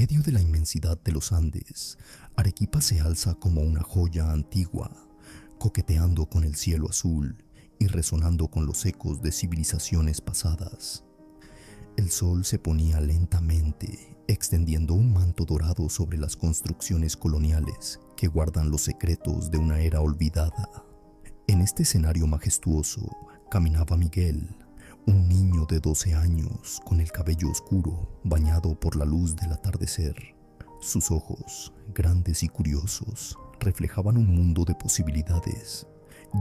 medio de la inmensidad de los Andes, Arequipa se alza como una joya antigua, coqueteando con el cielo azul y resonando con los ecos de civilizaciones pasadas. El sol se ponía lentamente, extendiendo un manto dorado sobre las construcciones coloniales que guardan los secretos de una era olvidada. En este escenario majestuoso caminaba Miguel, un niño de 12 años con el cabello oscuro bañado por la luz del atardecer. Sus ojos, grandes y curiosos, reflejaban un mundo de posibilidades,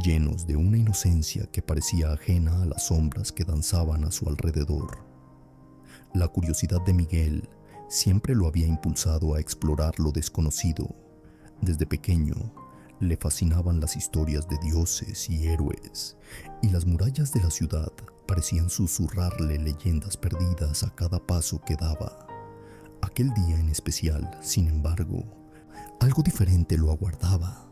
llenos de una inocencia que parecía ajena a las sombras que danzaban a su alrededor. La curiosidad de Miguel siempre lo había impulsado a explorar lo desconocido. Desde pequeño, le fascinaban las historias de dioses y héroes, y las murallas de la ciudad parecían susurrarle leyendas perdidas a cada paso que daba. Aquel día en especial, sin embargo, algo diferente lo aguardaba.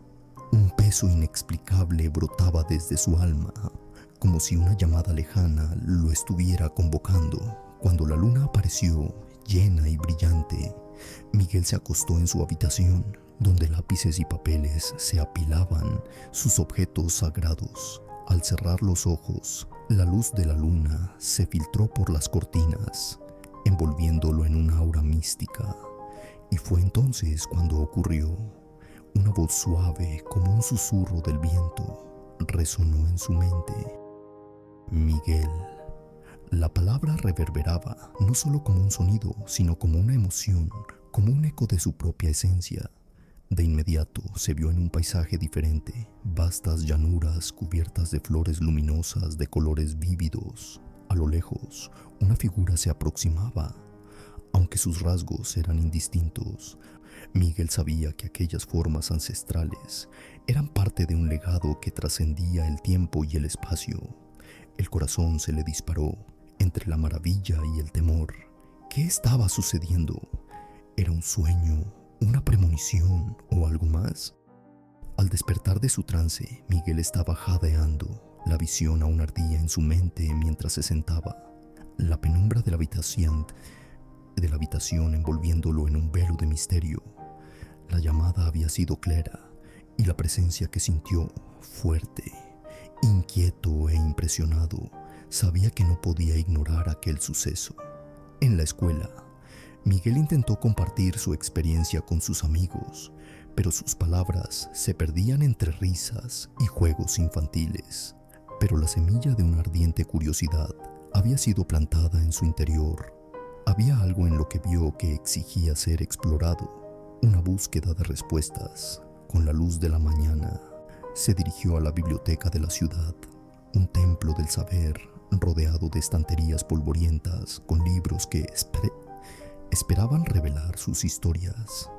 Un peso inexplicable brotaba desde su alma, como si una llamada lejana lo estuviera convocando. Cuando la luna apareció, llena y brillante, Miguel se acostó en su habitación, donde lápices y papeles se apilaban, sus objetos sagrados. Al cerrar los ojos, la luz de la luna se filtró por las cortinas, envolviéndolo en una aura mística. Y fue entonces cuando ocurrió. Una voz suave, como un susurro del viento, resonó en su mente. Miguel. La palabra reverberaba, no solo como un sonido, sino como una emoción, como un eco de su propia esencia. De inmediato se vio en un paisaje diferente, vastas llanuras cubiertas de flores luminosas de colores vívidos. A lo lejos, una figura se aproximaba. Aunque sus rasgos eran indistintos, Miguel sabía que aquellas formas ancestrales eran parte de un legado que trascendía el tiempo y el espacio. El corazón se le disparó entre la maravilla y el temor. ¿Qué estaba sucediendo? ¿Era un sueño, una premonición o algo más? Al despertar de su trance, Miguel estaba jadeando. La visión aún ardía en su mente mientras se sentaba. La penumbra de la habitación envolviéndolo en un velo de misterio. La llamada había sido clara y la presencia que sintió fuerte. Inquieto e impresionado, sabía que no podía ignorar aquel suceso. En la escuela, Miguel intentó compartir su experiencia con sus amigos, pero sus palabras se perdían entre risas y juegos infantiles. Pero la semilla de una ardiente curiosidad había sido plantada en su interior. Había algo en lo que vio que exigía ser explorado, una búsqueda de respuestas. Con la luz de la mañana, se dirigió a la biblioteca de la ciudad, un templo del saber rodeado de estanterías polvorientas con libros que esperaban revelar sus historias.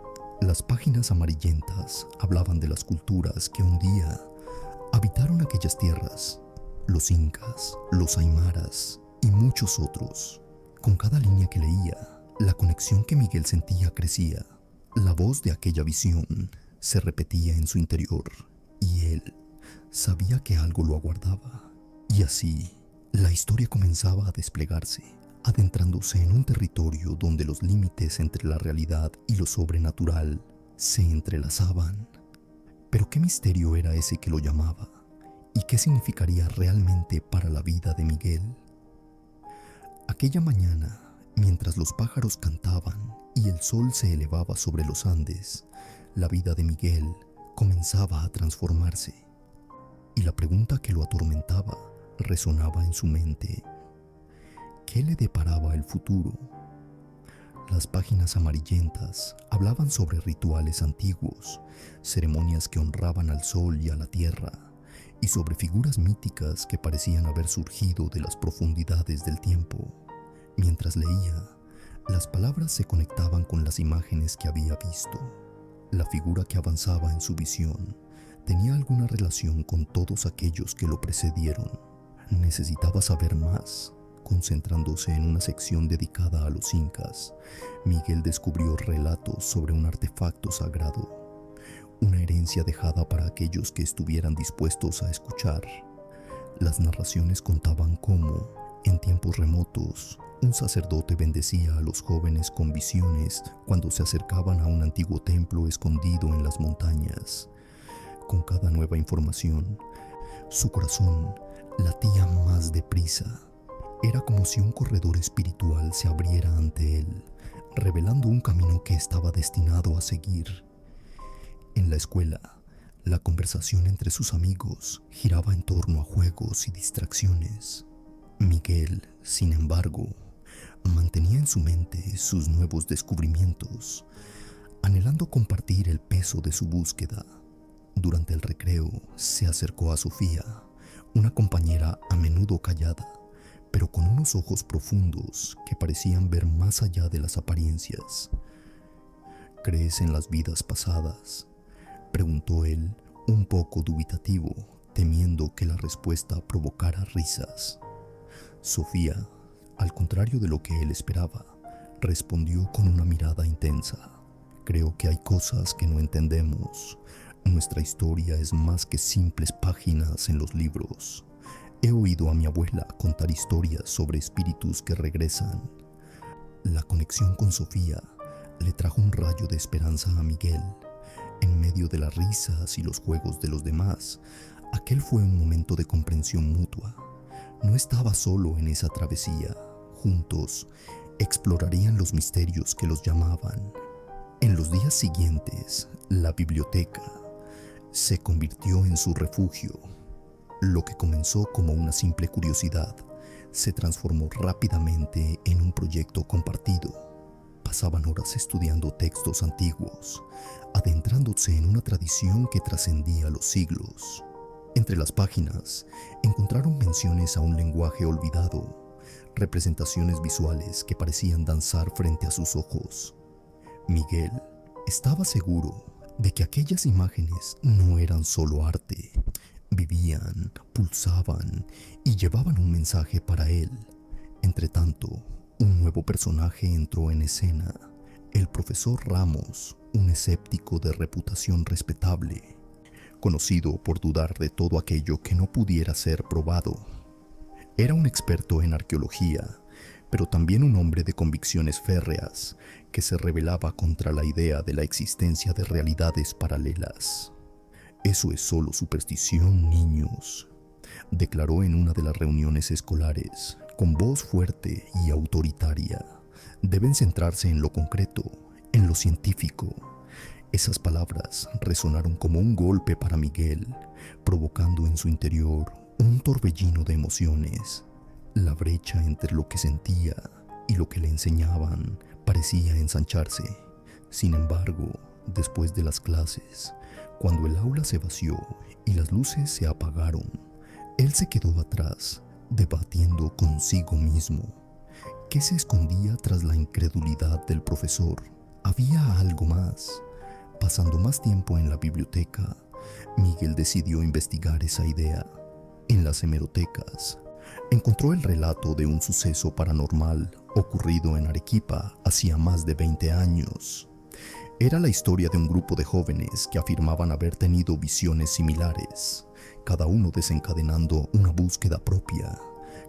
Las páginas amarillentas hablaban de las culturas que un día habitaron aquellas tierras, los incas, los aymaras y muchos otros. Con cada línea que leía, la conexión que Miguel sentía crecía. La voz de aquella visión se repetía en su interior y él sabía que algo lo aguardaba. Y así, la historia comenzaba a desplegarse, adentrándose en un territorio donde los límites entre la realidad y lo sobrenatural se entrelazaban. Pero ¿qué misterio era ese que lo llamaba? ¿Y qué significaría realmente para la vida de Miguel? Aquella mañana, mientras los pájaros cantaban y el sol se elevaba sobre los Andes, la vida de Miguel comenzaba a transformarse. Y la pregunta que lo atormentaba resonaba en su mente. ¿Qué le deparaba el futuro? Las páginas amarillentas hablaban sobre rituales antiguos, ceremonias que honraban al sol y a la tierra, y sobre figuras míticas que parecían haber surgido de las profundidades del tiempo. Mientras leía, las palabras se conectaban con las imágenes que había visto. La figura que avanzaba en su visión tenía alguna relación con todos aquellos que lo precedieron. Necesitaba saber más. Concentrándose en una sección dedicada a los incas, Miguel descubrió relatos sobre un artefacto sagrado, una herencia dejada para aquellos que estuvieran dispuestos a escuchar. Las narraciones contaban cómo, En tiempos remotos, un sacerdote bendecía a los jóvenes con visiones cuando se acercaban a un antiguo templo escondido en las montañas. Con cada nueva información, su corazón latía más deprisa. Era como si un corredor espiritual se abriera ante él, revelando un camino que estaba destinado a seguir. En la escuela, la conversación entre sus amigos giraba en torno a juegos y distracciones. Miguel, sin embargo, mantenía en su mente sus nuevos descubrimientos, anhelando compartir el peso de su búsqueda. Durante el recreo, se acercó a Sofía, una compañera a menudo callada, pero con unos ojos profundos que parecían ver más allá de las apariencias. ¿Crees en las vidas pasadas?, preguntó él, un poco dubitativo, temiendo que la respuesta provocara risas. Sofía, al contrario de lo que él esperaba, respondió con una mirada intensa. Creo que hay cosas que no entendemos. Nuestra historia es más que simples páginas en los libros. He oído a mi abuela contar historias sobre espíritus que regresan. La conexión con Sofía le trajo un rayo de esperanza a Miguel. En medio de las risas y los juegos de los demás, aquel fue un momento de comprensión mutua. No estaba solo en esa travesía. Juntos explorarían los misterios que los llamaban. En los días siguientes, la biblioteca se convirtió en su refugio. Lo que comenzó como una simple curiosidad se transformó rápidamente en un proyecto compartido. Pasaban horas estudiando textos antiguos, adentrándose en una tradición que trascendía los siglos. Entre las páginas encontraron menciones a un lenguaje olvidado, representaciones visuales que parecían danzar frente a sus ojos. Miguel estaba seguro de que aquellas imágenes no eran solo arte, vivían, pulsaban y llevaban un mensaje para él. Entretanto, un nuevo personaje entró en escena, el profesor Ramos, un escéptico de reputación respetable, conocido por dudar de todo aquello que no pudiera ser probado. Era un experto en arqueología, pero también un hombre de convicciones férreas que se rebelaba contra la idea de la existencia de realidades paralelas. Eso es solo superstición, niños, declaró en una de las reuniones escolares, con voz fuerte y autoritaria. Deben centrarse en lo concreto, en lo científico. Esas palabras resonaron como un golpe para Miguel, provocando en su interior un torbellino de emociones. La brecha entre lo que sentía y lo que le enseñaban parecía ensancharse. Sin embargo, después de las clases, cuando el aula se vació y las luces se apagaron, él se quedó atrás, debatiendo consigo mismo. ¿Qué se escondía tras la incredulidad del profesor? ¿Había algo más? Pasando más tiempo en la biblioteca, Miguel decidió investigar esa idea. En las hemerotecas, encontró el relato de un suceso paranormal ocurrido en Arequipa hacía más de 20 años. Era la historia de un grupo de jóvenes que afirmaban haber tenido visiones similares, cada uno desencadenando una búsqueda propia,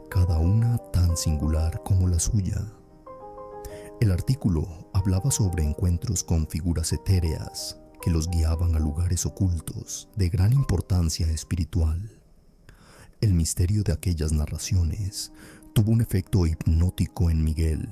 cada una tan singular como la suya. El artículo hablaba sobre encuentros con figuras etéreas que los guiaban a lugares ocultos de gran importancia espiritual. El misterio de aquellas narraciones tuvo un efecto hipnótico en Miguel.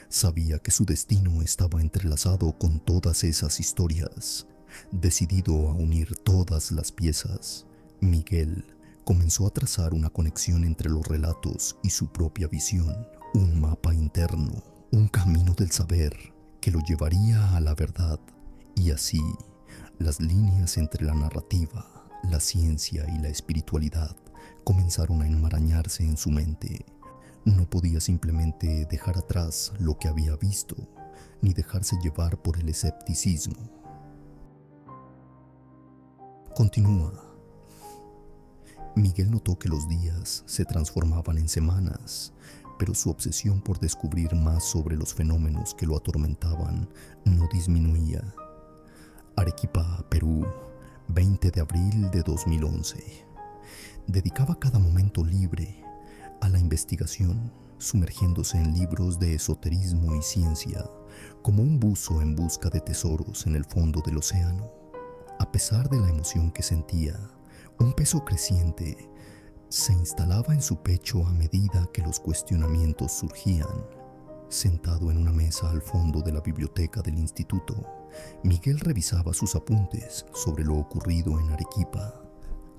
Sabía que su destino estaba entrelazado con todas esas historias. Decidido a unir todas las piezas, Miguel comenzó a trazar una conexión entre los relatos y su propia visión, un mapa interno, un camino del saber que lo llevaría a la verdad. Y así, las líneas entre la narrativa, la ciencia y la espiritualidad comenzaron a enmarañarse en su mente. No podía simplemente dejar atrás lo que había visto, ni dejarse llevar por el escepticismo. Continúa. Miguel notó que los días se transformaban en semanas, pero su obsesión por descubrir más sobre los fenómenos que lo atormentaban no disminuía. Arequipa, Perú, 20 de abril de 2011. Dedicaba cada momento libre a la investigación, sumergiéndose en libros de esoterismo y ciencia, como un buzo en busca de tesoros en el fondo del océano. A pesar de la emoción que sentía, un peso creciente se instalaba en su pecho a medida que los cuestionamientos surgían. Sentado en una mesa al fondo de la biblioteca del instituto, Miguel revisaba sus apuntes sobre lo ocurrido en Arequipa.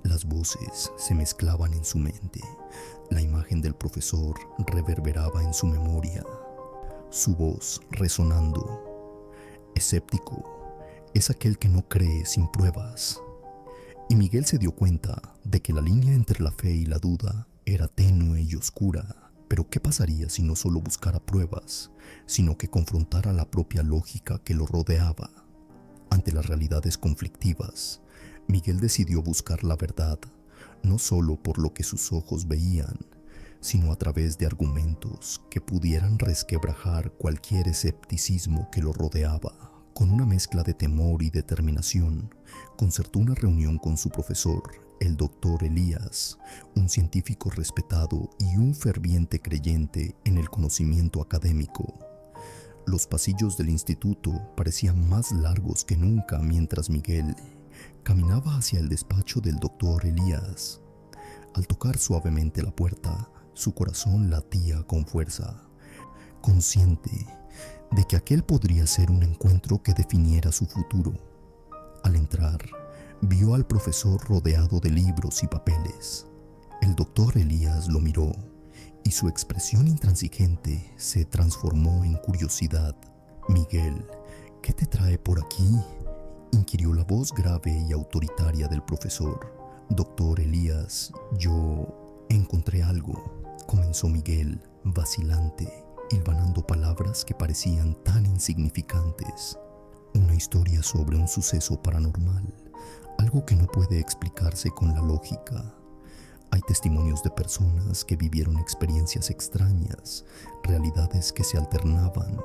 Las voces se mezclaban en su mente. La imagen del profesor reverberaba en su memoria. Su voz resonando. Escéptico es aquel que no cree sin pruebas. Y Miguel se dio cuenta de que la línea entre la fe y la duda era tenue y oscura. Pero ¿qué pasaría si no solo buscara pruebas, sino que confrontara la propia lógica que lo rodeaba? Ante las realidades conflictivas, Miguel decidió buscar la verdad, no solo por lo que sus ojos veían, sino a través de argumentos que pudieran resquebrajar cualquier escepticismo que lo rodeaba. Con una mezcla de temor y determinación, concertó una reunión con su profesor, el doctor Elías, un científico respetado y un ferviente creyente en el conocimiento académico. Los pasillos del instituto parecían más largos que nunca mientras Miguel caminaba hacia el despacho del doctor Elías. Al tocar suavemente la puerta, su corazón latía con fuerza, consciente de que aquel podría ser un encuentro que definiera su futuro. Al entrar, vio al profesor rodeado de libros y papeles. El doctor Elías lo miró y su expresión intransigente se transformó en curiosidad. «Miguel, ¿qué te trae por aquí?», inquirió la voz grave y autoritaria del profesor. «Doctor Elías, yo encontré algo», comenzó Miguel, vacilante, hilvanando palabras que parecían tan insignificantes. «Una historia sobre un suceso paranormal, algo que no puede explicarse con la lógica. Hay testimonios de personas que vivieron experiencias extrañas, realidades que se alternaban.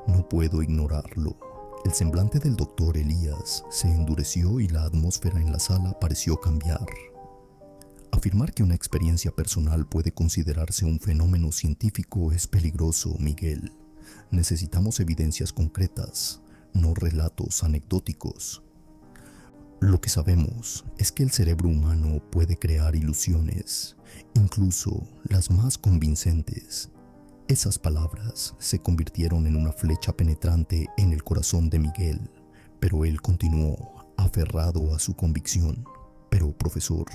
No puedo ignorarlo». El semblante del doctor Elías se endureció y la atmósfera en la sala pareció cambiar. Afirmar que una experiencia personal puede considerarse un fenómeno científico es peligroso, Miguel. Necesitamos evidencias concretas, no relatos anecdóticos. Lo que sabemos es que el cerebro humano puede crear ilusiones, incluso las más convincentes. Esas palabras se convirtieron en una flecha penetrante en el corazón de Miguel, pero él continuó, aferrado a su convicción. «Pero, profesor,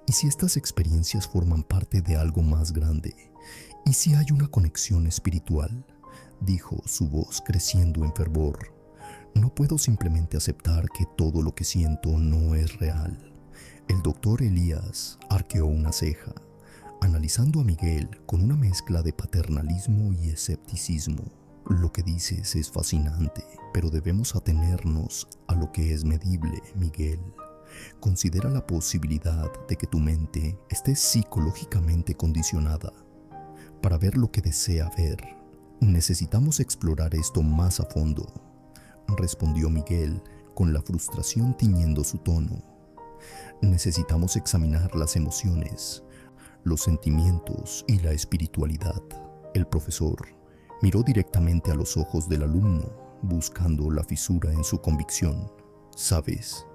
¿y si estas experiencias forman parte de algo más grande? ¿Y si hay una conexión espiritual?», dijo, su voz creciendo en fervor. «No puedo simplemente aceptar que todo lo que siento no es real». El doctor Elías arqueó una ceja, analizando a Miguel con una mezcla de paternalismo y escepticismo. «Lo que dices es fascinante, pero debemos atenernos a lo que es medible, Miguel. Considera la posibilidad de que tu mente esté psicológicamente condicionada para ver lo que desea ver. Necesitamos explorar esto más a fondo», respondió Miguel con la frustración tiñendo su tono. «Necesitamos examinar las emociones, los sentimientos y la espiritualidad». El profesor miró directamente a los ojos del alumno, buscando la fisura en su convicción. «Sabes,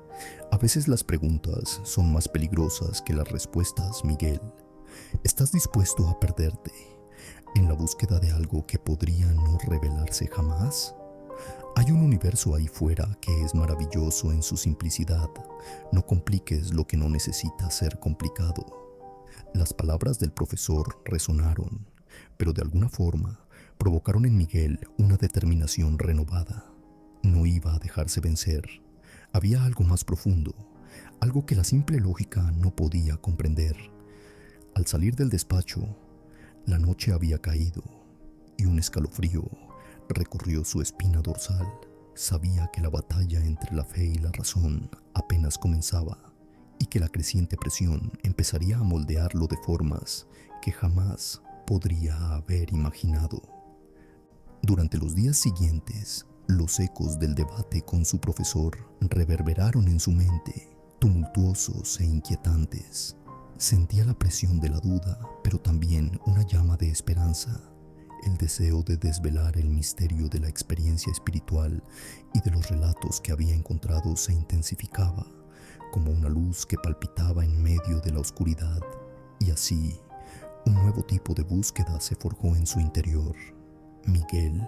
a veces las preguntas son más peligrosas que las respuestas, Miguel. ¿Estás dispuesto a perderte en la búsqueda de algo que podría no revelarse jamás? Hay un universo ahí fuera que es maravilloso en su simplicidad. No compliques lo que no necesita ser complicado». Las palabras del profesor resonaron, pero de alguna forma provocaron en Miguel una determinación renovada. No iba a dejarse vencer. Había algo más profundo, algo que la simple lógica no podía comprender. Al salir del despacho, la noche había caído y un escalofrío recorrió su espina dorsal. Sabía que la batalla entre la fe y la razón apenas comenzaba, y que la creciente presión empezaría a moldearlo de formas que jamás podría haber imaginado. Durante los días siguientes, los ecos del debate con su profesor reverberaron en su mente, tumultuosos e inquietantes. Sentía la presión de la duda, pero también una llama de esperanza. El deseo de desvelar el misterio de la experiencia espiritual y de los relatos que había encontrado se intensificaba, como una luz que palpitaba en medio de la oscuridad. Y así, un nuevo tipo de búsqueda se forjó en su interior. Miguel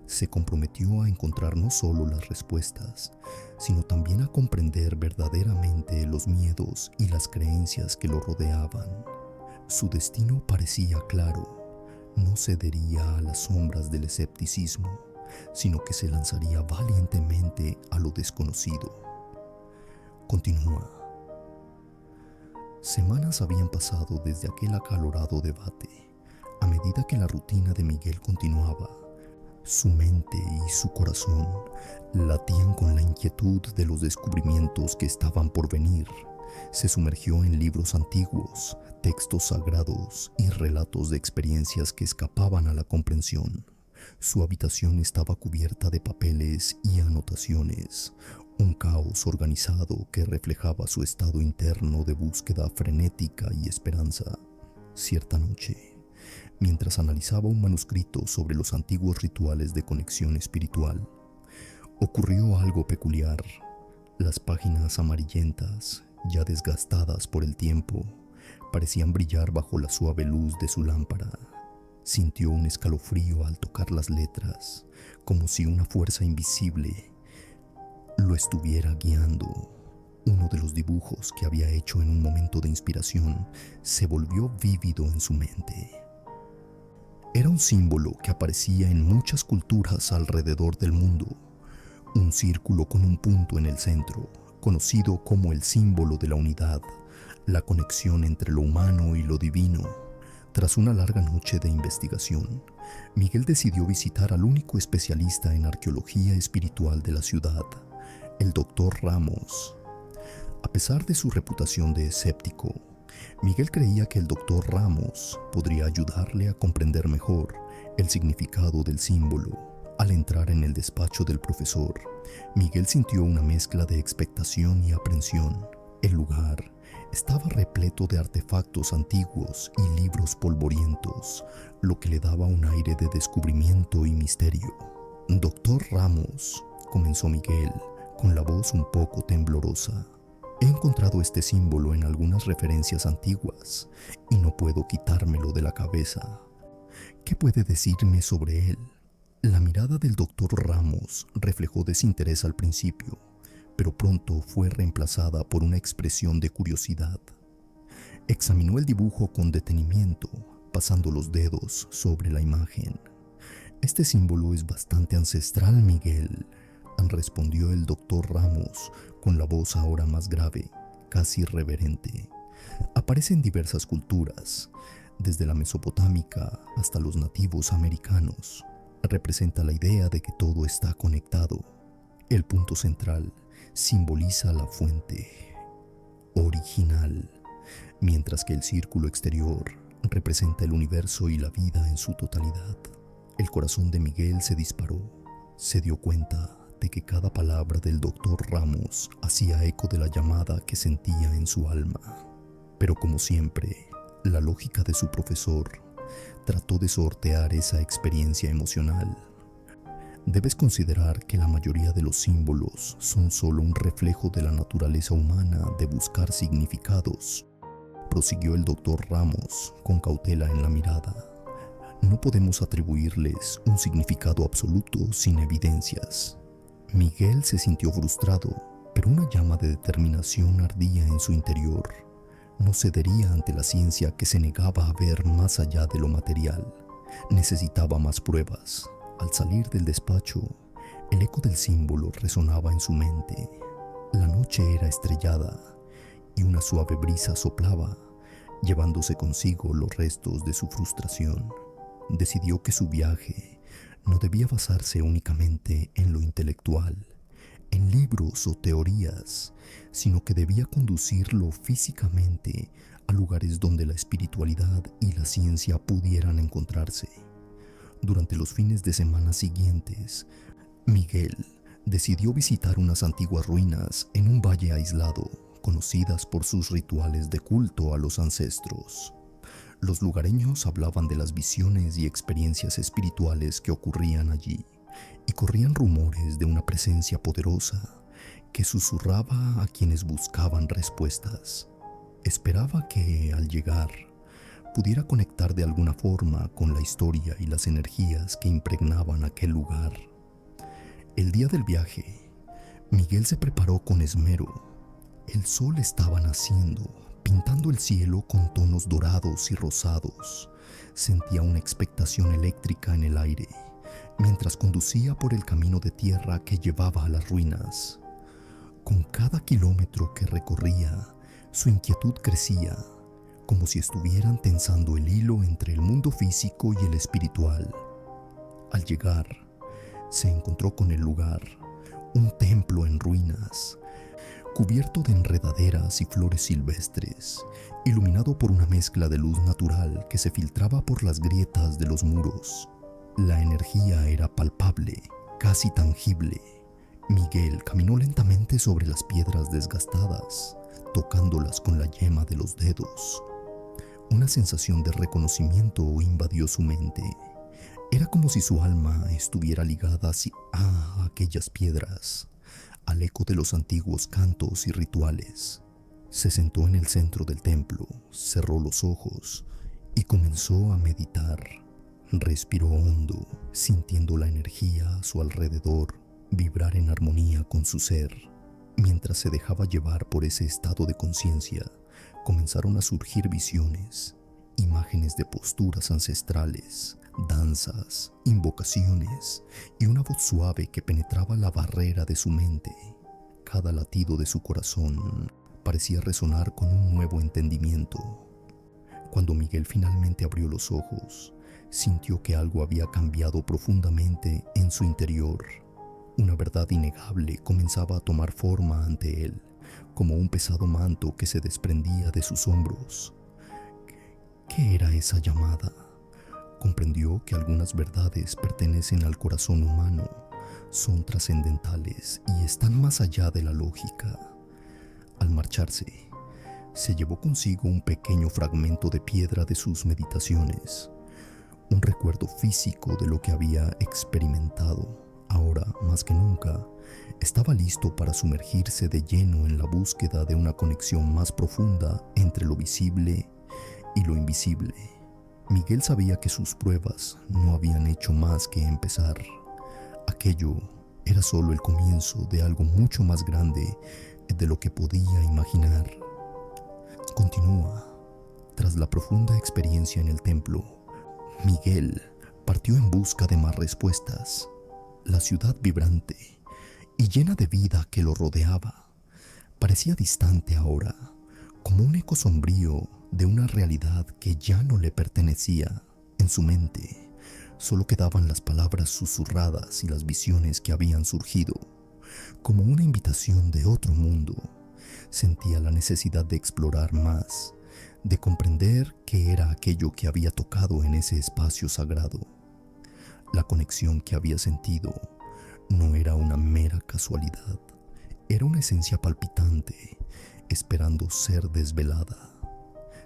se comprometió a encontrar no solo las respuestas, sino también a comprender verdaderamente los miedos y las creencias que lo rodeaban. Su destino parecía claro. No cedería a las sombras del escepticismo, sino que se lanzaría valientemente a lo desconocido. Continúa. Semanas habían pasado desde aquel acalorado debate. A medida que la rutina de Miguel continuaba, su mente y su corazón latían con la inquietud de los descubrimientos que estaban por venir. Se sumergió en libros antiguos, textos sagrados y relatos de experiencias que escapaban a la comprensión. Su habitación estaba cubierta de papeles y anotaciones, un caos organizado que reflejaba su estado interno de búsqueda frenética y esperanza. Cierta noche, mientras analizaba un manuscrito sobre los antiguos rituales de conexión espiritual, ocurrió algo peculiar. Las páginas amarillentas, ya desgastadas por el tiempo, parecían brillar bajo la suave luz de su lámpara. Sintió un escalofrío al tocar las letras, como si una fuerza invisible lo estuviera guiando. Uno de los dibujos que había hecho en un momento de inspiración se volvió vívido en su mente. Era un símbolo que aparecía en muchas culturas alrededor del mundo, un círculo con un punto en el centro, conocido como el símbolo de la unidad, la conexión entre lo humano y lo divino. Tras una larga noche de investigación, Miguel decidió visitar al único especialista en arqueología espiritual de la ciudad, el Dr. Ramos. A pesar de su reputación de escéptico, Miguel creía que el Dr. Ramos podría ayudarle a comprender mejor el significado del símbolo. Al entrar en el despacho del profesor, Miguel sintió una mezcla de expectación y aprensión. El lugar estaba repleto de artefactos antiguos y libros polvorientos, lo que le daba un aire de descubrimiento y misterio. «Doctor Ramos», comenzó Miguel, con la voz un poco temblorosa, «he encontrado este símbolo en algunas referencias antiguas y no puedo quitármelo de la cabeza. ¿Qué puede decirme sobre él?» La mirada del doctor Ramos reflejó desinterés al principio, pero pronto fue reemplazada por una expresión de curiosidad. Examinó el dibujo con detenimiento, pasando los dedos sobre la imagen. «Este símbolo es bastante ancestral, Miguel», respondió el doctor Ramos con la voz ahora más grave, casi reverente. «Aparece en diversas culturas, desde la mesopotámica hasta los nativos americanos. Representa la idea de que todo está conectado. El punto central simboliza la fuente original, mientras que el círculo exterior representa el universo y la vida en su totalidad». El corazón de Miguel se disparó. Se dio cuenta de que cada palabra del doctor Ramos hacía eco de la llamada que sentía en su alma. Pero como siempre, la lógica de su profesor trató de sortear esa experiencia emocional. «Debes considerar que la mayoría de los símbolos son solo un reflejo de la naturaleza humana de buscar significados», prosiguió el doctor Ramos con cautela en la mirada. «No podemos atribuirles un significado absoluto sin evidencias». Miguel se sintió frustrado, pero una llama de determinación ardía en su interior. No cedería ante la ciencia que se negaba a ver más allá de lo material. Necesitaba más pruebas. Al salir del despacho, el eco del símbolo resonaba en su mente. La noche era estrellada y una suave brisa soplaba, llevándose consigo los restos de su frustración. Decidió que su viaje no debía basarse únicamente en lo intelectual, en libros o teorías, sino que debía conducirlo físicamente a lugares donde la espiritualidad y la ciencia pudieran encontrarse. Durante los fines de semana siguientes, Miguel decidió visitar unas antiguas ruinas en un valle aislado conocidas por sus rituales de culto a los ancestros. Los lugareños hablaban de las visiones y experiencias espirituales que ocurrían allí, y corrían rumores de una presencia poderosa que susurraba a quienes buscaban respuestas. Esperaba que, al llegar, pudiera conectar de alguna forma con la historia y las energías que impregnaban aquel lugar. El día del viaje, Miguel se preparó con esmero. El sol estaba naciendo, pintando el cielo con tonos dorados y rosados. Sentía una expectación eléctrica en el aire, mientras conducía por el camino de tierra que llevaba a las ruinas. Con cada kilómetro que recorría, su inquietud crecía, como si estuvieran tensando el hilo entre el mundo físico y el espiritual. Al llegar, se encontró con el lugar, un templo en ruinas, cubierto de enredaderas y flores silvestres, iluminado por una mezcla de luz natural que se filtraba por las grietas de los muros. La energía era palpable, casi tangible. Miguel caminó lentamente sobre las piedras desgastadas, tocándolas con la yema de los dedos. Una sensación de reconocimiento invadió su mente. Era como si su alma estuviera ligada a aquellas piedras, al eco de los antiguos cantos y rituales. Se sentó en el centro del templo, cerró los ojos y comenzó a meditar. Respiró hondo, sintiendo la energía a su alrededor vibrar en armonía con su ser. Mientras se dejaba llevar por ese estado de conciencia, comenzaron a surgir visiones, imágenes de posturas ancestrales, danzas, invocaciones y una voz suave que penetraba la barrera de su mente. Cada latido de su corazón parecía resonar con un nuevo entendimiento. Cuando Miguel finalmente abrió los ojos, sintió que algo había cambiado profundamente en su interior. Una verdad innegable comenzaba a tomar forma ante él, como un pesado manto que se desprendía de sus hombros. ¿Qué era esa llamada? Comprendió que algunas verdades pertenecen al corazón humano, son trascendentales y están más allá de la lógica. Al marcharse, se llevó consigo un pequeño fragmento de piedra de sus meditaciones, un recuerdo físico de lo que había experimentado. Ahora, más que nunca, estaba listo para sumergirse de lleno en la búsqueda de una conexión más profunda entre lo visible y lo invisible. Miguel sabía que sus pruebas no habían hecho más que empezar. Aquello era solo el comienzo de algo mucho más grande de lo que podía imaginar. Continúa. Tras la profunda experiencia en el templo, Miguel partió en busca de más respuestas. La ciudad vibrante y llena de vida que lo rodeaba parecía distante ahora, como un eco sombrío de una realidad que ya no le pertenecía. En su mente solo quedaban las palabras susurradas y las visiones que habían surgido, como una invitación de otro mundo. Sentía la necesidad de explorar más, de comprender qué era aquello que había tocado en ese espacio sagrado. La conexión que había sentido no era una mera casualidad, era una esencia palpitante, esperando ser desvelada.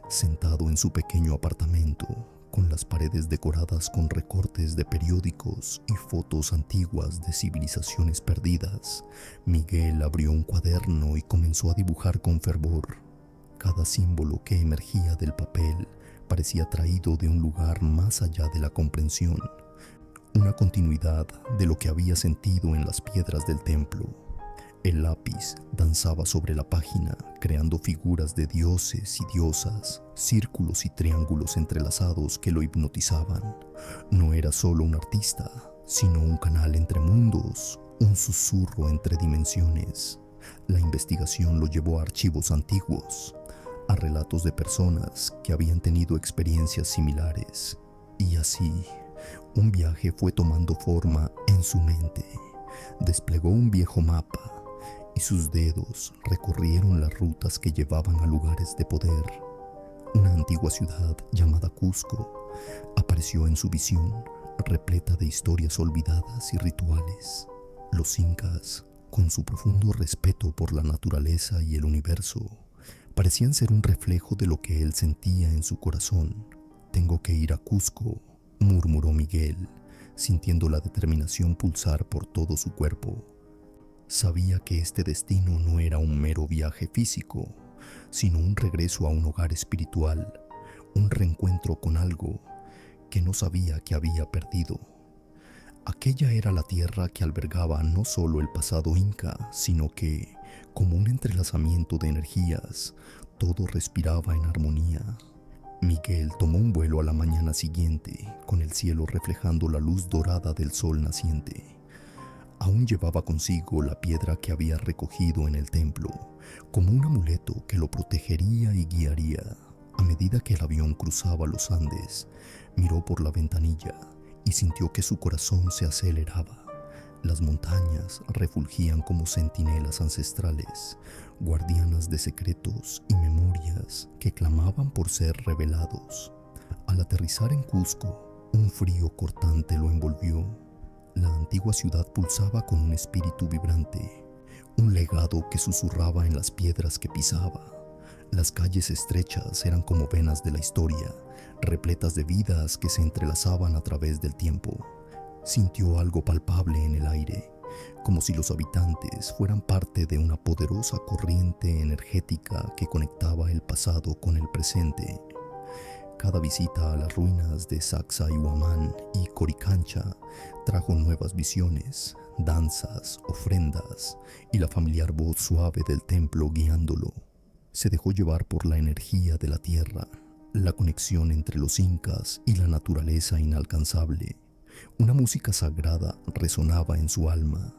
Sentado en su pequeño apartamento, con las paredes decoradas con recortes de periódicos y fotos antiguas de civilizaciones perdidas, Miguel abrió un cuaderno y comenzó a dibujar con fervor. Cada símbolo que emergía del papel parecía traído de un lugar más allá de la comprensión, una continuidad de lo que había sentido en las piedras del templo. El lápiz danzaba sobre la página, creando figuras de dioses y diosas, círculos y triángulos entrelazados que lo hipnotizaban. No era solo un artista, sino un canal entre mundos, un susurro entre dimensiones. La investigación lo llevó a archivos antiguos, a relatos de personas que habían tenido experiencias similares. Y así, un viaje fue tomando forma en su mente. Desplegó un viejo mapa y sus dedos recorrieron las rutas que llevaban a lugares de poder. Una antigua ciudad llamada Cusco apareció en su visión, repleta de historias olvidadas y rituales. Los incas, con su profundo respeto por la naturaleza y el universo, parecían ser un reflejo de lo que él sentía en su corazón. «Tengo que ir a Cusco», murmuró Miguel, sintiendo la determinación pulsar por todo su cuerpo. Sabía que este destino no era un mero viaje físico, sino un regreso a un hogar espiritual, un reencuentro con algo que no sabía que había perdido. Aquella era la tierra que albergaba no solo el pasado inca, sino que, como un entrelazamiento de energías, todo respiraba en armonía. Miguel tomó un vuelo a la mañana siguiente, con el cielo reflejando la luz dorada del sol naciente. Aún llevaba consigo la piedra que había recogido en el templo, como un amuleto que lo protegería y guiaría. A medida que el avión cruzaba los Andes, miró por la ventanilla y sintió que su corazón se aceleraba. Las montañas refulgían como centinelas ancestrales, guardianas de secretos y memorias que clamaban por ser revelados. Al aterrizar en Cusco, un frío cortante lo envolvió. La antigua ciudad pulsaba con un espíritu vibrante, un legado que susurraba en las piedras que pisaba. Las calles estrechas eran como venas de la historia, repletas de vidas que se entrelazaban a través del tiempo. Sintió algo palpable en el aire, como si los habitantes fueran parte de una poderosa corriente energética que conectaba el pasado con el presente. Cada visita a las ruinas de Sacsayhuamán y Coricancha trajo nuevas visiones, danzas, ofrendas y la familiar voz suave del templo guiándolo. Se dejó llevar por la energía de la tierra, la conexión entre los incas y la naturaleza inalcanzable. Una música sagrada resonaba en su alma.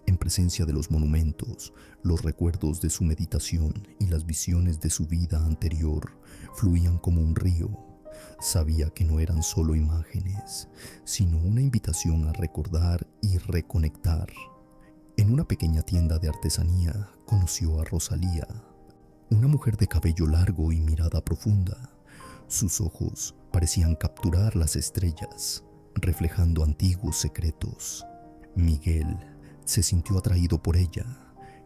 En presencia de los monumentos, los recuerdos de su meditación y las visiones de su vida anterior fluían como un río. Sabía que no eran solo imágenes, sino una invitación a recordar y reconectar. En una pequeña tienda de artesanía conoció a Rosalía, una mujer de cabello largo y mirada profunda. Sus ojos parecían capturar las estrellas, reflejando antiguos secretos. Miguel se sintió atraído por ella,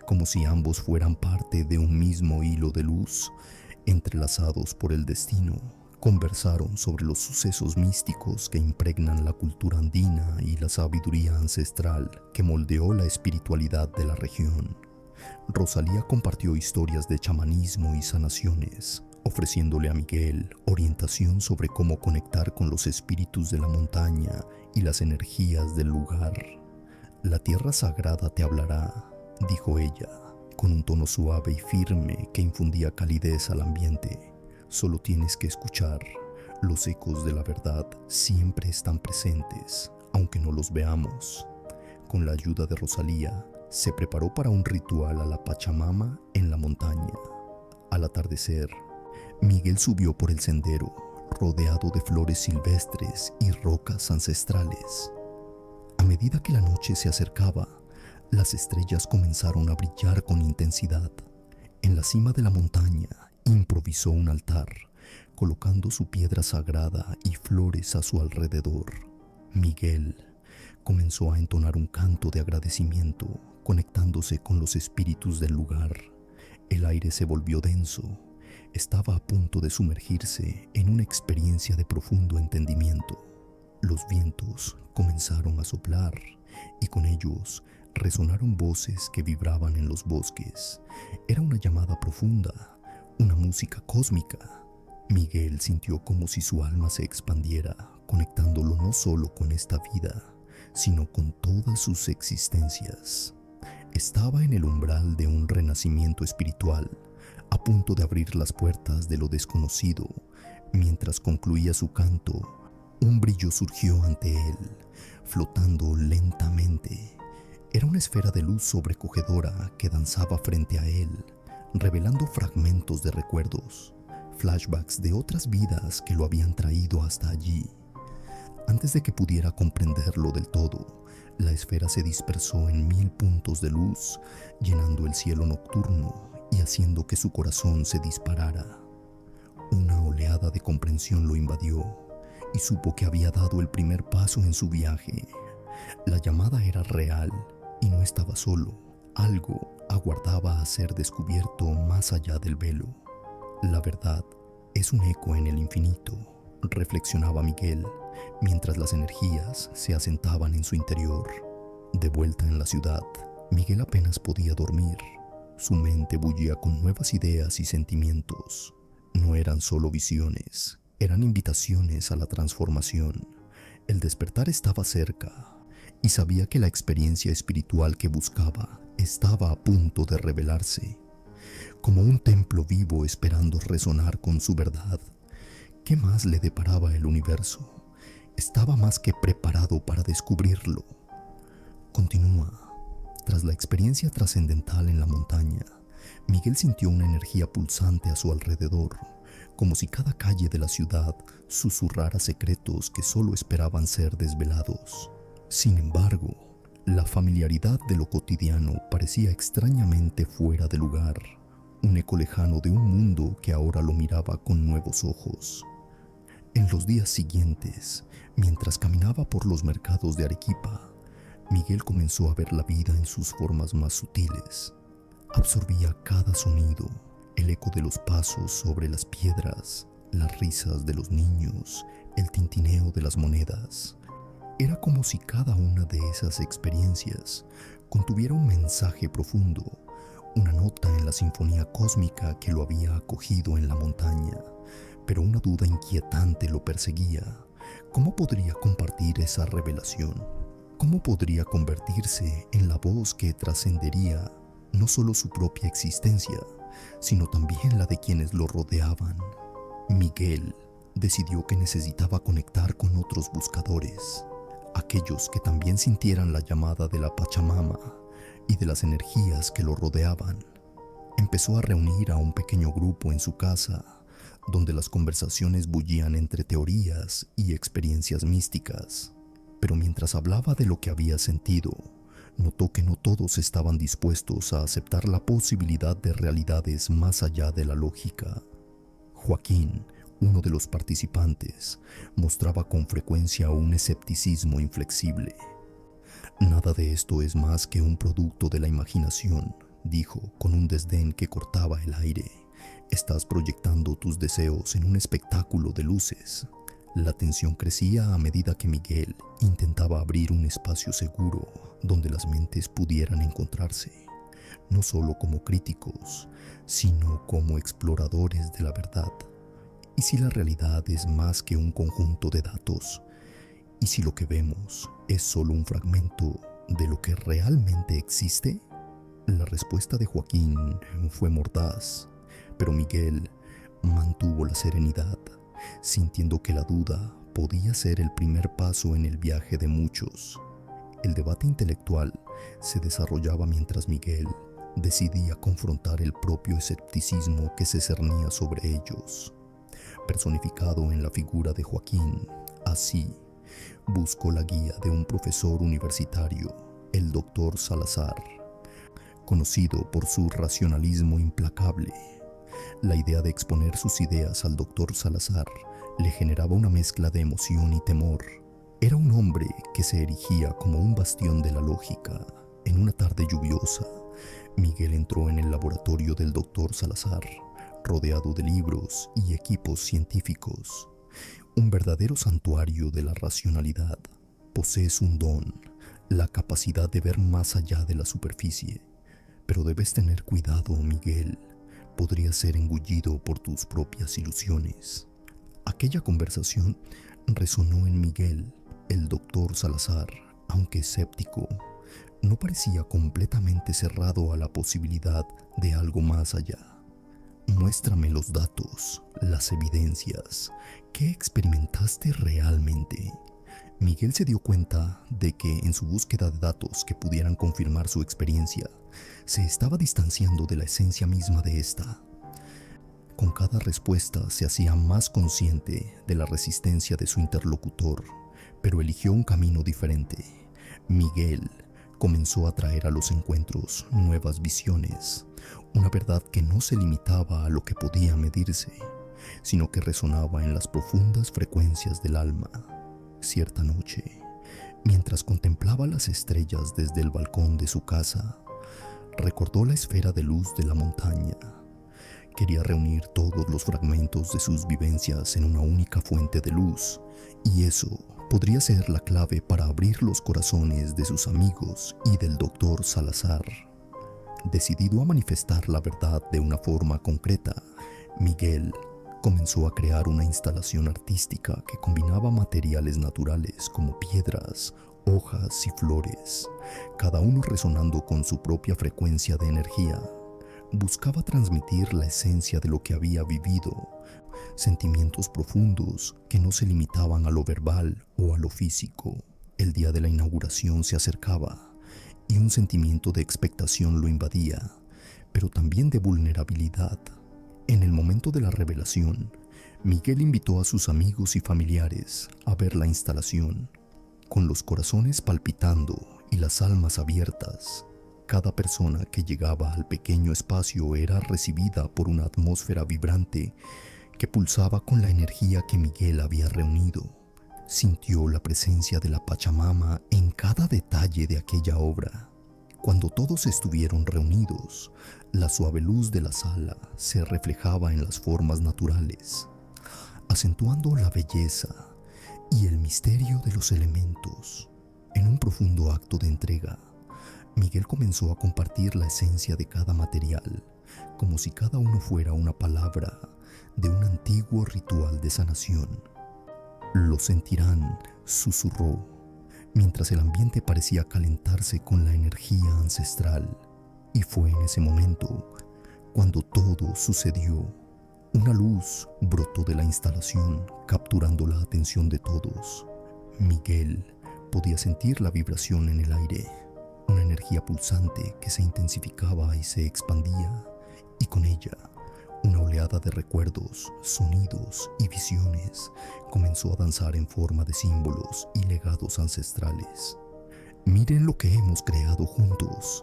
como si ambos fueran parte de un mismo hilo de luz, entrelazados por el destino. Conversaron sobre los sucesos místicos que impregnan la cultura andina y la sabiduría ancestral que moldeó la espiritualidad de la región. Rosalía compartió historias de chamanismo y sanaciones, ofreciéndole a Miguel orientación sobre cómo conectar con los espíritus de la montaña y las energías del lugar. «La tierra sagrada te hablará», dijo ella, con un tono suave y firme que infundía calidez al ambiente. «Solo tienes que escuchar. Los ecos de la verdad siempre están presentes, aunque no los veamos». Con la ayuda de Rosalía, se preparó para un ritual a la Pachamama en la montaña. Al atardecer, Miguel subió por el sendero, rodeado de flores silvestres y rocas ancestrales. A medida que la noche se acercaba, las estrellas comenzaron a brillar con intensidad. En la cima de la montaña, improvisó un altar, colocando su piedra sagrada y flores a su alrededor. Miguel comenzó a entonar un canto de agradecimiento, conectándose con los espíritus del lugar. El aire se volvió denso. Estaba a punto de sumergirse en una experiencia de profundo entendimiento. Los vientos comenzaron a soplar y con ellos resonaron voces que vibraban en los bosques. Era una llamada profunda, una música cósmica. Miguel sintió como si su alma se expandiera, conectándolo no solo con esta vida, sino con todas sus existencias. Estaba en el umbral de un renacimiento espiritual, a punto de abrir las puertas de lo desconocido. Mientras concluía su canto, un brillo surgió ante él, flotando lentamente. Era una esfera de luz sobrecogedora que danzaba frente a él, revelando fragmentos de recuerdos, flashbacks de otras vidas que lo habían traído hasta allí. Antes de que pudiera comprenderlo del todo, la esfera se dispersó en 1000 puntos de luz, llenando el cielo nocturno y haciendo que su corazón se disparara. Una oleada de comprensión lo invadió y supo que había dado el primer paso en su viaje. La llamada era real y no estaba solo. Algo aguardaba a ser descubierto más allá del velo. La verdad es un eco en el infinito, reflexionaba Miguel, mientras las energías se asentaban en su interior. De vuelta en la ciudad, Miguel apenas podía dormir. Su mente bullía con nuevas ideas y sentimientos. No eran solo visiones, eran invitaciones a la transformación. El despertar estaba cerca, y sabía que la experiencia espiritual que buscaba estaba a punto de revelarse, como un templo vivo esperando resonar con su verdad. ¿Qué más le deparaba el universo? Estaba más que preparado para descubrirlo. Continúa. Tras la experiencia trascendental en la montaña, Miguel sintió una energía pulsante a su alrededor, como si cada calle de la ciudad susurrara secretos que solo esperaban ser desvelados. Sin embargo, la familiaridad de lo cotidiano parecía extrañamente fuera de lugar, un eco lejano de un mundo que ahora lo miraba con nuevos ojos. En los días siguientes, mientras caminaba por los mercados de Arequipa, Miguel comenzó a ver la vida en sus formas más sutiles. Absorbía cada sonido, el eco de los pasos sobre las piedras, las risas de los niños, el tintineo de las monedas. Era como si cada una de esas experiencias contuviera un mensaje profundo, una nota en la sinfonía cósmica que lo había acogido en la montaña. Pero una duda inquietante lo perseguía. ¿Cómo podría compartir esa revelación? ¿Cómo podría convertirse en la voz que trascendería no solo su propia existencia, sino también la de quienes lo rodeaban? Miguel decidió que necesitaba conectar con otros buscadores, aquellos que también sintieran la llamada de la Pachamama y de las energías que lo rodeaban. Empezó a reunir a un pequeño grupo en su casa, donde las conversaciones bullían entre teorías y experiencias místicas. Pero mientras hablaba de lo que había sentido, notó que no todos estaban dispuestos a aceptar la posibilidad de realidades más allá de la lógica. Joaquín, uno de los participantes, mostraba con frecuencia un escepticismo inflexible. «Nada de esto es más que un producto de la imaginación», dijo con un desdén que cortaba el aire. «Estás proyectando tus deseos en un espectáculo de luces». La tensión crecía a medida que Miguel intentaba abrir un espacio seguro donde las mentes pudieran encontrarse, no solo como críticos, sino como exploradores de la verdad. ¿Y si la realidad es más que un conjunto de datos? ¿Y si lo que vemos es solo un fragmento de lo que realmente existe? La respuesta de Joaquín fue mordaz, pero Miguel mantuvo la serenidad, sintiendo que la duda podía ser el primer paso en el viaje de muchos. El debate intelectual se desarrollaba mientras Miguel decidía confrontar el propio escepticismo que se cernía sobre ellos. Personificado en la figura de Joaquín, así, buscó la guía de un profesor universitario, el Dr. Salazar, conocido por su racionalismo implacable. La idea de exponer sus ideas al Dr. Salazar le generaba una mezcla de emoción y temor. Era un hombre que se erigía como un bastión de la lógica. En una tarde lluviosa, Miguel entró en el laboratorio del Dr. Salazar, rodeado de libros y equipos científicos. Un verdadero santuario de la racionalidad. Posees un don, la capacidad de ver más allá de la superficie. Pero debes tener cuidado, Miguel. Podrías ser engullido por tus propias ilusiones. Aquella conversación resonó en Miguel. El Dr. Salazar, aunque escéptico, no parecía completamente cerrado a la posibilidad de algo más allá. Muéstrame los datos, las evidencias. ¿Qué experimentaste realmente? Miguel se dio cuenta de que en su búsqueda de datos que pudieran confirmar su experiencia, se estaba distanciando de la esencia misma de esta. Con cada respuesta se hacía más consciente de la resistencia de su interlocutor, pero eligió un camino diferente. Miguel comenzó a traer a los encuentros nuevas visiones, una verdad que no se limitaba a lo que podía medirse, sino que resonaba en las profundas frecuencias del alma. Cierta noche, mientras contemplaba las estrellas desde el balcón de su casa, Recordó la esfera de luz de la montaña. Quería reunir todos los fragmentos de sus vivencias en una única fuente de luz, y eso podría ser la clave para abrir los corazones de sus amigos y del Dr. Salazar. Decidido a manifestar la verdad de una forma concreta, Miguel comenzó a crear una instalación artística que combinaba materiales naturales como piedras, hojas y flores, cada uno resonando con su propia frecuencia de energía. Buscaba transmitir la esencia de lo que había vivido, sentimientos profundos que no se limitaban a lo verbal o a lo físico. El día de la inauguración se acercaba y un sentimiento de expectación lo invadía, pero también de vulnerabilidad. En el momento de la revelación, Miguel invitó a sus amigos y familiares a ver la instalación. Con los corazones palpitando y las almas abiertas, cada persona que llegaba al pequeño espacio era recibida por una atmósfera vibrante que pulsaba con la energía que Miguel había reunido. Sintió la presencia de la Pachamama en cada detalle de aquella obra. Cuando todos estuvieron reunidos, la suave luz de la sala se reflejaba en las formas naturales, acentuando la belleza y el misterio de los elementos. En un profundo acto de entrega, Miguel comenzó a compartir la esencia de cada material, como si cada uno fuera una palabra de un antiguo ritual de sanación. Lo sentirán, susurró, mientras el ambiente parecía calentarse con la energía ancestral. Y fue en ese momento cuando todo sucedió. Una luz brotó de la instalación, capturando la atención de todos. Miguel podía sentir la vibración en el aire, una energía pulsante que se intensificaba y se expandía, y con ella una oleada de recuerdos, sonidos y visiones comenzó a danzar en forma de símbolos y legados ancestrales. Miren lo que hemos creado juntos.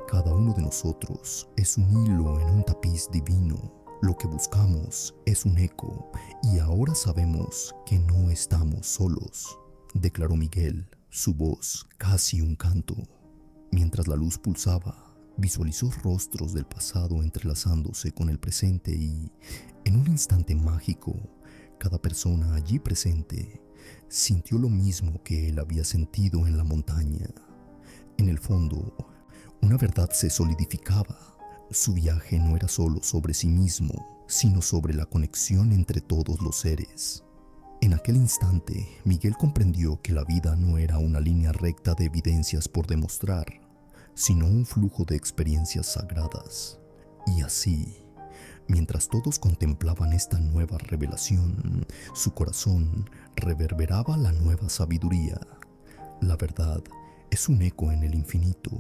Cada uno de nosotros es un hilo en un tapiz divino. Lo que buscamos es un eco y ahora sabemos que no estamos solos, declaró Miguel, su voz casi un canto. Mientras la luz pulsaba, visualizó rostros del pasado entrelazándose con el presente y, en un instante mágico, cada persona allí presente sintió lo mismo que él había sentido en la montaña. En el fondo, una verdad se solidificaba. Su viaje no era solo sobre sí mismo, sino sobre la conexión entre todos los seres. En aquel instante, Miguel comprendió que la vida no era una línea recta de evidencias por demostrar, sino un flujo de experiencias sagradas. Y así, mientras todos contemplaban esta nueva revelación, su corazón reverberaba la nueva sabiduría. La verdad es un eco en el infinito,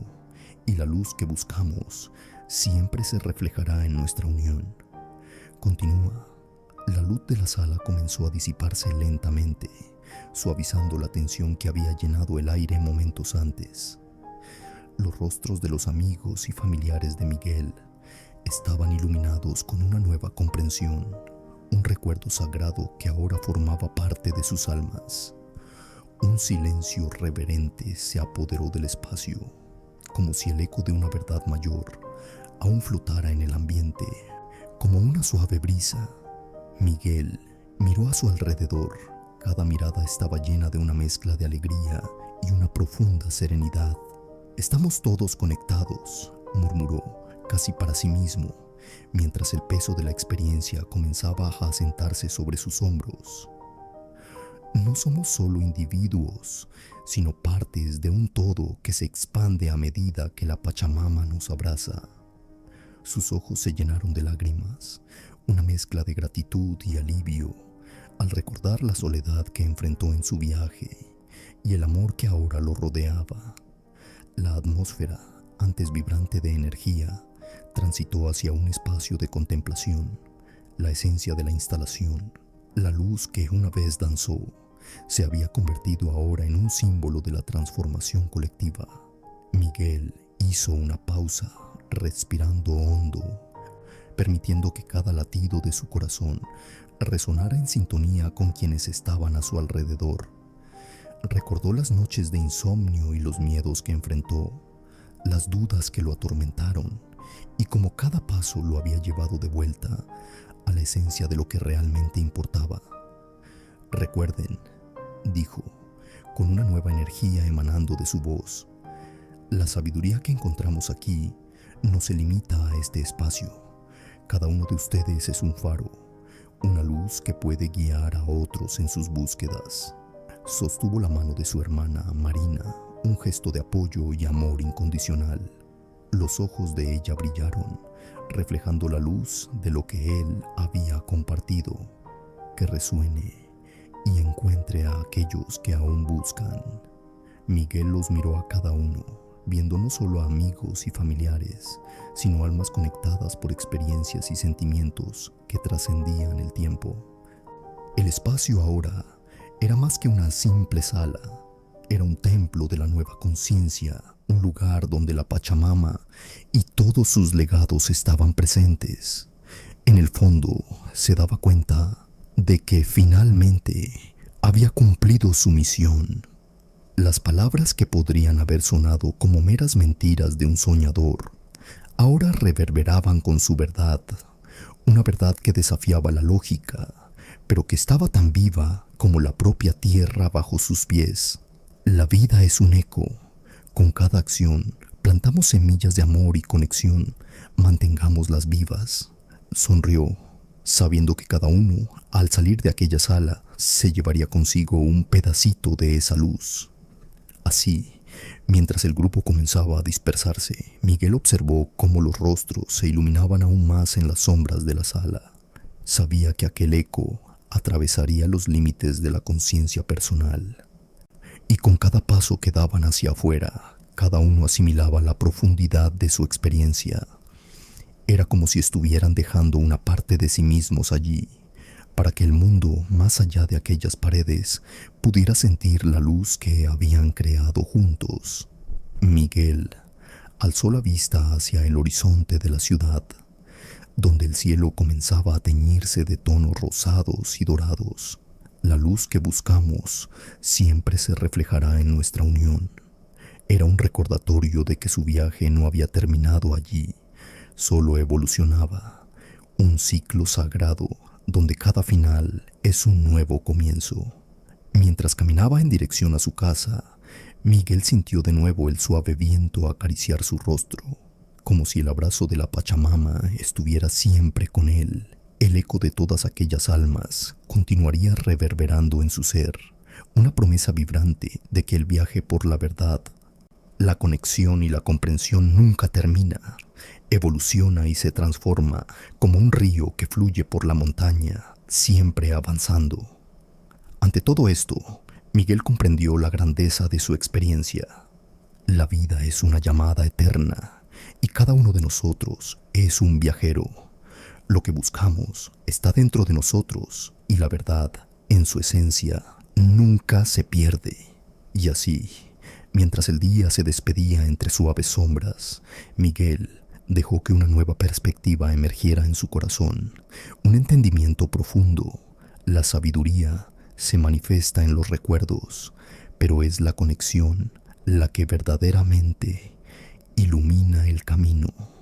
y la luz que buscamos siempre se reflejará en nuestra unión. Continúa. La luz de la sala comenzó a disiparse lentamente, suavizando la tensión que había llenado el aire momentos antes. Los rostros de los amigos y familiares de Miguel estaban iluminados con una nueva comprensión, un recuerdo sagrado que ahora formaba parte de sus almas. Un silencio reverente se apoderó del espacio, como si el eco de una verdad mayor aún flotara en el ambiente, como una suave brisa. Miguel miró a su alrededor. Cada mirada estaba llena de una mezcla de alegría y una profunda serenidad. «Estamos todos conectados», murmuró, casi para sí mismo, mientras el peso de la experiencia comenzaba a asentarse sobre sus hombros. No somos solo individuos, sino partes de un todo que se expande a medida que la Pachamama nos abraza. Sus ojos se llenaron de lágrimas, una mezcla de gratitud y alivio, al recordar la soledad que enfrentó en su viaje y el amor que ahora lo rodeaba. La atmósfera, antes vibrante de energía, transitó hacia un espacio de contemplación. La esencia de la instalación, la luz que una vez danzó, se había convertido ahora en un símbolo de la transformación colectiva. Miguel hizo una pausa, respirando hondo, permitiendo que cada latido de su corazón resonara en sintonía con quienes estaban a su alrededor. Recordó las noches de insomnio y los miedos que enfrentó, las dudas que lo atormentaron y como cada paso lo había llevado de vuelta a la esencia de lo que realmente importaba. Recuerden, dijo, con una nueva energía emanando de su voz, la sabiduría que encontramos aquí no se limita a este espacio. Cada uno de ustedes es un faro, una luz que puede guiar a otros en sus búsquedas. Sostuvo la mano de su hermana, Marina, un gesto de apoyo y amor incondicional. Los ojos de ella brillaron, reflejando la luz de lo que él había compartido. Que resuene y encuentre a aquellos que aún buscan. Miguel los miró a cada uno, viendo no solo a amigos y familiares, sino almas conectadas por experiencias y sentimientos que trascendían el tiempo. El espacio ahora era más que una simple sala, era un templo de la nueva conciencia, un lugar donde la Pachamama y todos sus legados estaban presentes. En el fondo se daba cuenta de que finalmente había cumplido su misión. Las palabras que podrían haber sonado como meras mentiras de un soñador, ahora reverberaban con su verdad, una verdad que desafiaba la lógica, pero que estaba tan viva como la propia tierra bajo sus pies. La vida es un eco. Con cada acción, plantamos semillas de amor y conexión. Mantengámoslas vivas. Sonrió, sabiendo que cada uno, al salir de aquella sala, se llevaría consigo un pedacito de esa luz. Así, mientras el grupo comenzaba a dispersarse, Miguel observó cómo los rostros se iluminaban aún más en las sombras de la sala. Sabía que aquel eco atravesaría los límites de la conciencia personal. Y con cada paso que daban hacia afuera, cada uno asimilaba la profundidad de su experiencia. Era como si estuvieran dejando una parte de sí mismos allí, para que el mundo, más allá de aquellas paredes, pudiera sentir la luz que habían creado juntos. Miguel alzó la vista hacia el horizonte de la ciudad, donde el cielo comenzaba a teñirse de tonos rosados y dorados. La luz que buscamos siempre se reflejará en nuestra unión. Era un recordatorio de que su viaje no había terminado allí, solo evolucionaba, un ciclo sagrado donde cada final es un nuevo comienzo. Mientras caminaba en dirección a su casa, Miguel sintió de nuevo el suave viento acariciar su rostro, como si el abrazo de la Pachamama estuviera siempre con él. El eco de todas aquellas almas continuaría reverberando en su ser, una promesa vibrante de que el viaje por la verdad, la conexión y la comprensión nunca termina, evoluciona y se transforma como un río que fluye por la montaña, siempre avanzando. Ante todo esto, Miguel comprendió la grandeza de su experiencia. La vida es una llamada eterna y cada uno de nosotros es un viajero. Lo que buscamos está dentro de nosotros y la verdad, en su esencia, nunca se pierde. Y así, mientras el día se despedía entre suaves sombras, Miguel dejó que una nueva perspectiva emergiera en su corazón, un entendimiento profundo. La sabiduría se manifiesta en los recuerdos, pero es la conexión la que verdaderamente ilumina el camino.